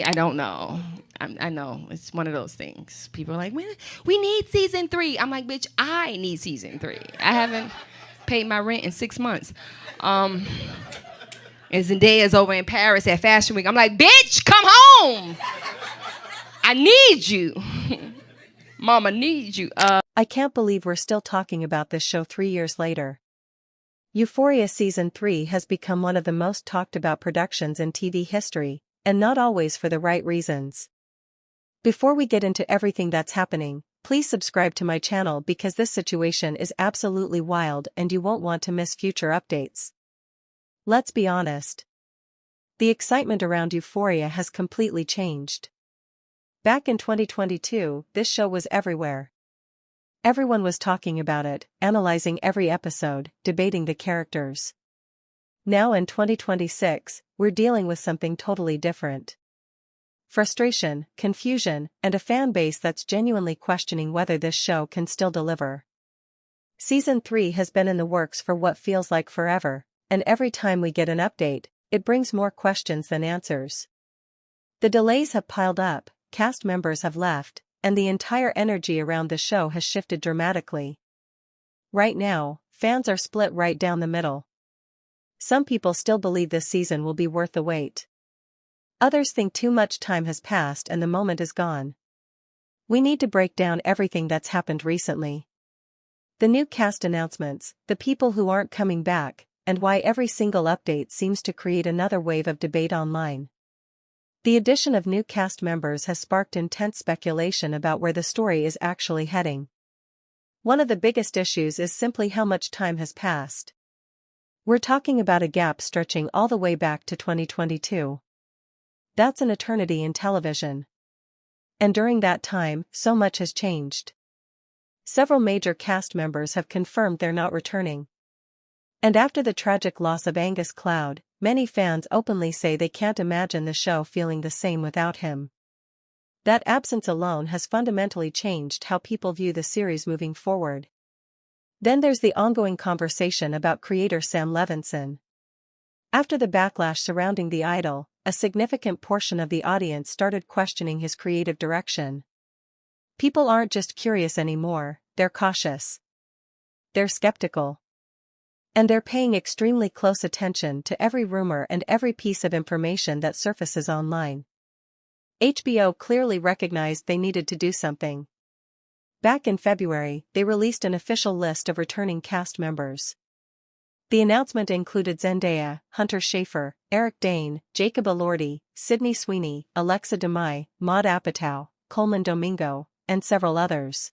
I don't know. I know it's one of those things. People are like, we need season 3. I'm like, bitch, I need season 3. I haven't paid my rent in 6 months. And Zendaya's over in Paris at Fashion Week. I'm like, bitch, come home. I need you. Mama needs you. I can't believe we're still talking about this show 3 years later. Euphoria Season 3 has become one of the most talked about productions in TV history, and not always for the right reasons. Before we get into everything that's happening, please subscribe to my channel because this situation is absolutely wild and you won't want to miss future updates. Let's be honest. The excitement around Euphoria has completely changed. Back in 2022, this show was everywhere. Everyone was talking about it, analyzing every episode, debating the characters. Now in 2026, we're dealing with something totally different. Frustration, confusion, and a fan base that's genuinely questioning whether this show can still deliver. Season 3 has been in the works for what feels like forever, and every time we get an update, it brings more questions than answers. The delays have piled up, cast members have left, and the entire energy around the show has shifted dramatically. Right now, fans are split right down the middle. Some people still believe this season will be worth the wait. Others think too much time has passed and the moment is gone. We need to break down everything that's happened recently. The new cast announcements, the people who aren't coming back, and why every single update seems to create another wave of debate online. The addition of new cast members has sparked intense speculation about where the story is actually heading. One of the biggest issues is simply how much time has passed. We're talking about a gap stretching all the way back to 2022. That's an eternity in television. And during that time, so much has changed. Several major cast members have confirmed they're not returning. And after the tragic loss of Angus Cloud, many fans openly say they can't imagine the show feeling the same without him. That absence alone has fundamentally changed how people view the series moving forward. Then there's the ongoing conversation about creator Sam Levinson. After the backlash surrounding The Idol, a significant portion of the audience started questioning his creative direction. People aren't just curious anymore, they're cautious. They're skeptical. And they're paying extremely close attention to every rumor and every piece of information that surfaces online. HBO clearly recognized they needed to do something. Back in February, they released an official list of returning cast members. The announcement included Zendaya, Hunter Schafer, Eric Dane, Jacob Elordi, Sydney Sweeney, Alexa Demai, Maud Apatow, Coleman Domingo, and several others.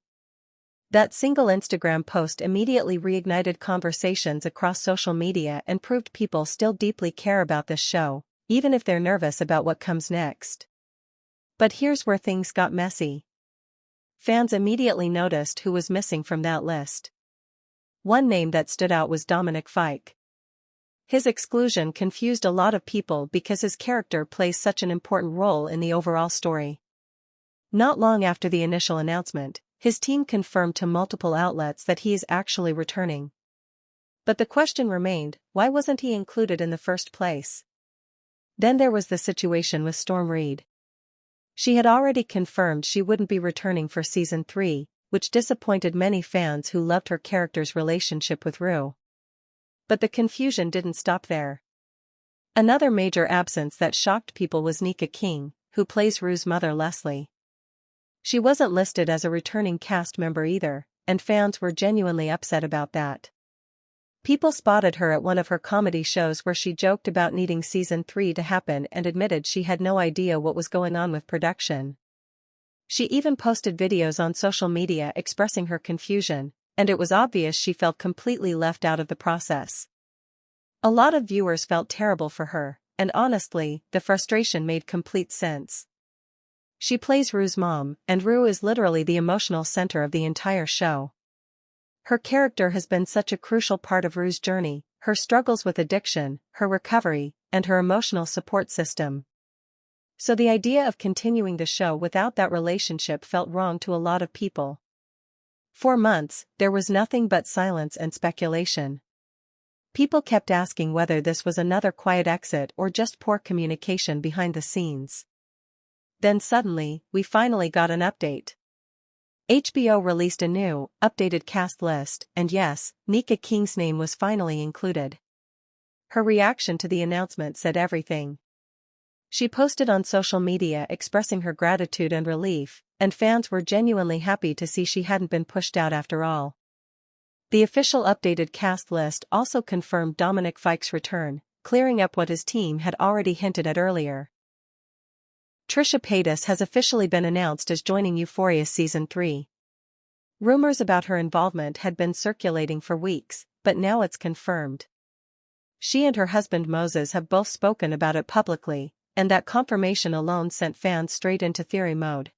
That single Instagram post immediately reignited conversations across social media and proved people still deeply care about this show, even if they're nervous about what comes next. But here's where things got messy. Fans immediately noticed who was missing from that list. One name that stood out was Dominic Fike. His exclusion confused a lot of people because his character plays such an important role in the overall story. Not long after the initial announcement, his team confirmed to multiple outlets that he is actually returning. But the question remained, why wasn't he included in the first place? Then there was the situation with Storm Reid. She had already confirmed she wouldn't be returning for season 3, which disappointed many fans who loved her character's relationship with Rue. But the confusion didn't stop there. Another major absence that shocked people was Nika King, who plays Rue's mother Leslie. She wasn't listed as a returning cast member either, and fans were genuinely upset about that. People spotted her at one of her comedy shows where she joked about needing season 3 to happen and admitted she had no idea what was going on with production. She even posted videos on social media expressing her confusion, and it was obvious she felt completely left out of the process. A lot of viewers felt terrible for her, and honestly, the frustration made complete sense. She plays Rue's mom, and Rue is literally the emotional center of the entire show. Her character has been such a crucial part of Rue's journey, her struggles with addiction, her recovery, and her emotional support system. So the idea of continuing the show without that relationship felt wrong to a lot of people. For months, there was nothing but silence and speculation. People kept asking whether this was another quiet exit or just poor communication behind the scenes. Then suddenly, we finally got an update. HBO released a new, updated cast list, and yes, Nika King's name was finally included. Her reaction to the announcement said everything. She posted on social media expressing her gratitude and relief, and fans were genuinely happy to see she hadn't been pushed out after all. The official updated cast list also confirmed Dominic Fike's return, clearing up what his team had already hinted at earlier. Trisha Paytas has officially been announced as joining Euphoria Season 3. Rumors about her involvement had been circulating for weeks, but now it's confirmed. She and her husband Moses have both spoken about it publicly, and that confirmation alone sent fans straight into theory mode.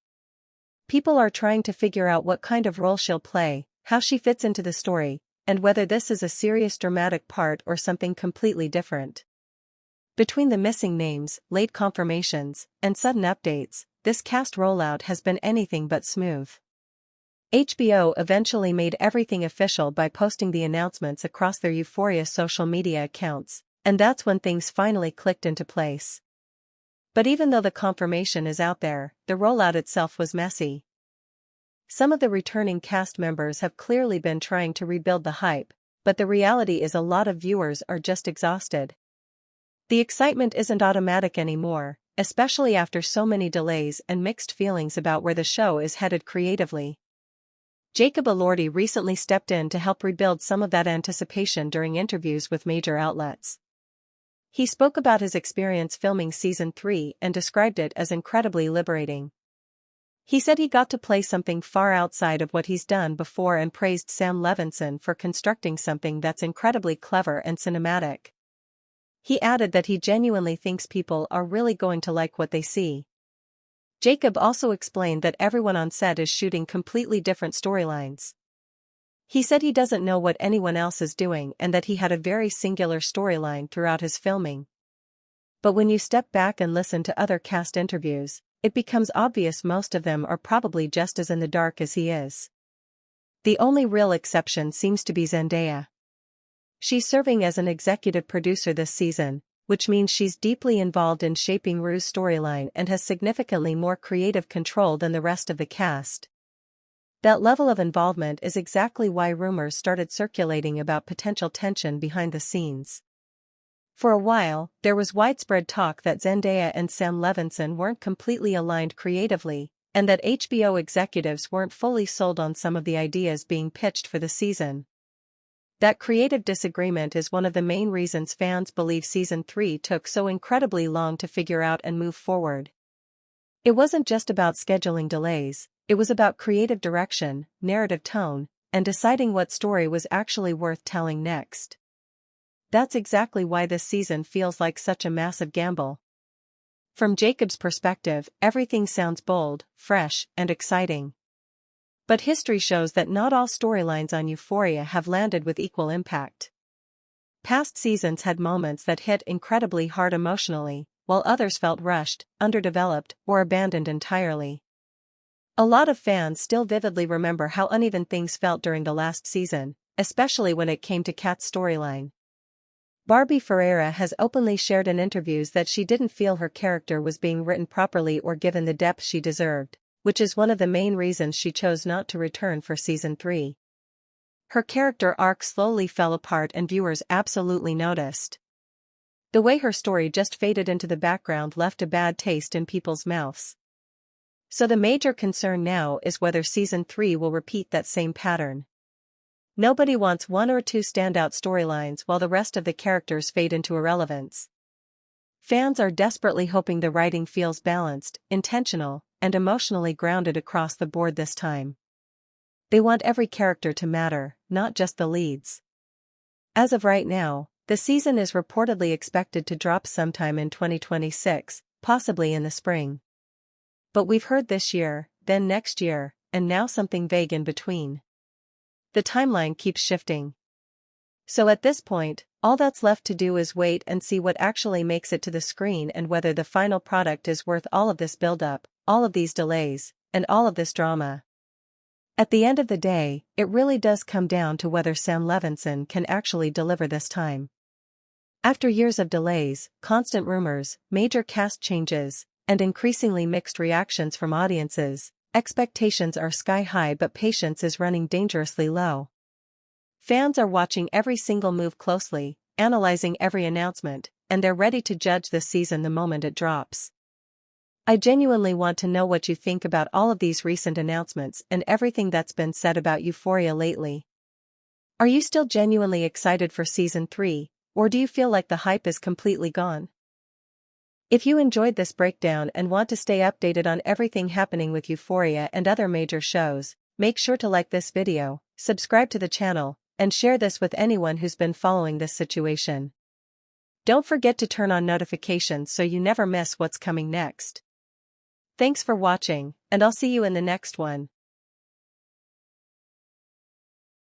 People are trying to figure out what kind of role she'll play, how she fits into the story, and whether this is a serious dramatic part or something completely different. Between the missing names, late confirmations, and sudden updates, this cast rollout has been anything but smooth. HBO eventually made everything official by posting the announcements across their Euphoria social media accounts, and that's when things finally clicked into place. But even though the confirmation is out there, the rollout itself was messy. Some of the returning cast members have clearly been trying to rebuild the hype, but the reality is a lot of viewers are just exhausted. The excitement isn't automatic anymore, especially after so many delays and mixed feelings about where the show is headed creatively. Jacob Elordi recently stepped in to help rebuild some of that anticipation during interviews with major outlets. He spoke about his experience filming Season 3 and described it as incredibly liberating. He said he got to play something far outside of what he's done before and praised Sam Levinson for constructing something that's incredibly clever and cinematic. He added that he genuinely thinks people are really going to like what they see. Jacob also explained that everyone on set is shooting completely different storylines. He said he doesn't know what anyone else is doing and that he had a very singular storyline throughout his filming. But when you step back and listen to other cast interviews, it becomes obvious most of them are probably just as in the dark as he is. The only real exception seems to be Zendaya. She's serving as an executive producer this season, which means she's deeply involved in shaping Rue's storyline and has significantly more creative control than the rest of the cast. That level of involvement is exactly why rumors started circulating about potential tension behind the scenes. For a while, there was widespread talk that Zendaya and Sam Levinson weren't completely aligned creatively, and that HBO executives weren't fully sold on some of the ideas being pitched for the season. That creative disagreement is one of the main reasons fans believe Season 3 took so incredibly long to figure out and move forward. It wasn't just about scheduling delays, it was about creative direction, narrative tone, and deciding what story was actually worth telling next. That's exactly why this season feels like such a massive gamble. From Jacob's perspective, everything sounds bold, fresh, and exciting. But history shows that not all storylines on Euphoria have landed with equal impact. Past seasons had moments that hit incredibly hard emotionally, while others felt rushed, underdeveloped, or abandoned entirely. A lot of fans still vividly remember how uneven things felt during the last season, especially when it came to Kat's storyline. Barbie Ferreira has openly shared in interviews that she didn't feel her character was being written properly or given the depth she deserved, which is one of the main reasons she chose not to return for Season 3. Her character arc slowly fell apart and viewers absolutely noticed. The way her story just faded into the background left a bad taste in people's mouths. So the major concern now is whether Season 3 will repeat that same pattern. Nobody wants one or two standout storylines while the rest of the characters fade into irrelevance. Fans are desperately hoping the writing feels balanced, intentional, and emotionally grounded across the board this time. They want every character to matter, not just the leads. As of right now, the season is reportedly expected to drop sometime in 2026, possibly in the spring. But we've heard this year, then next year, and now something vague in between. The timeline keeps shifting. So at this point, all that's left to do is wait and see what actually makes it to the screen and whether the final product is worth all of this build-up, all of these delays, and all of this drama. At the end of the day, it really does come down to whether Sam Levinson can actually deliver this time. After years of delays, constant rumors, major cast changes, and increasingly mixed reactions from audiences, expectations are sky high but patience is running dangerously low. Fans are watching every single move closely, analyzing every announcement, and they're ready to judge this season the moment it drops. I genuinely want to know what you think about all of these recent announcements and everything that's been said about Euphoria lately. Are you still genuinely excited for Season 3, or do you feel like the hype is completely gone? If you enjoyed this breakdown and want to stay updated on everything happening with Euphoria and other major shows, make sure to like this video, subscribe to the channel, and share this with anyone who's been following this situation. Don't forget to turn on notifications so you never miss what's coming next. Thanks for watching, and I'll see you in the next one.